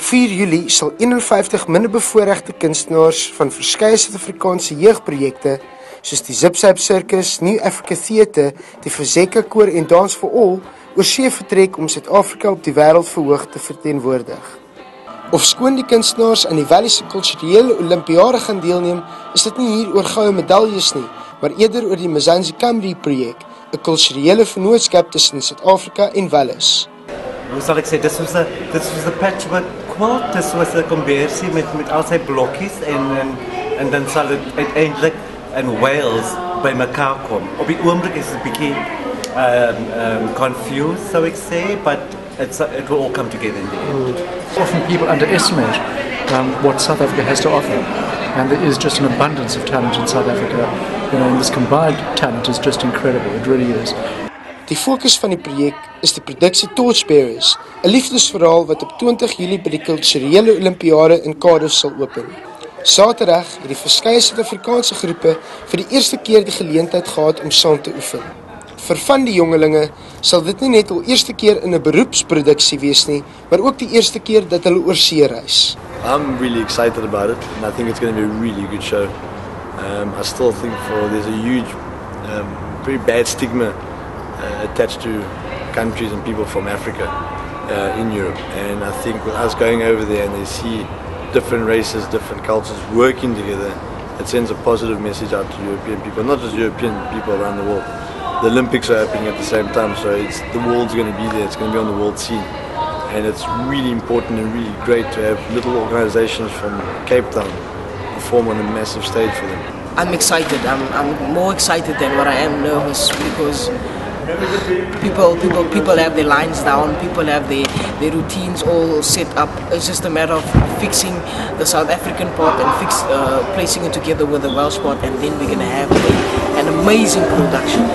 4 Julie sal 51 minderbevoorregte kunstenaars van verskeie Suid-Afrikaanse jeugprojekte soos die Zip-Zap Circus, New Africa Theatre, die Fezeka Koor en Dance for All oorsee vertrek om Suid-Afrika op die wêreldverhoog te verteenwoordig. Ofskoon die kunstenaars aan die Valley se kulturele Olimpiade gaan deelneem, is dit nie hier oor goue medaljes nie, maar eerder oor die Mzansi Kamri projek, 'n kulturele vennootskap tussen Suid-Afrika en Wallis. Hoe sal ek sê, dit was 'n patchwork quilt, dit was 'n kombersie met al sy blokkies en dan sal dit uiteindelik in Wales by mekaar kom. Op die oomblik is dit 'n bietjie confused, so ek sê, but it will all come together in the end. Often people underestimate what South Africa has to offer, and there is just an abundance of talent in South Africa. And this combined talent is just incredible. It really is. Die fokus van die projek is die produksie Torchbearers, 'n liefdesverhaal wat op 20 Julie by die kulturele Olimpiade in Cardiff sal open. Saterdag het die verskeie Suid-Afrikaanse groepe vir die eerste keer die geleentheid gehad om saam te oefen. Vir van die jongelinge sal dit nie net hul eerste keer in 'n beroepsproduksie wees nie, maar ook die eerste keer dat hulle oorsee reis. I'm really excited about it, and I think it's going to be a really good show. I still think there's a huge, very bad stigma attached to countries and people from Africa in Europe, and I think with us going over there and they see different races, different cultures working together, it sends a positive message out to European people, not just European people around the world. The Olympics are happening at the same time, so the world's going to be there, it's going to be on the world scene, and it's really important and really great to have little organizations from Cape Town perform on a massive stage for them. I'm excited. I'm more excited than what I am nervous, because people have their lines down, people have their routines all set up. It's just a matter of fixing the South African part and placing it together with the Welsh part, and then we're going to have an amazing production.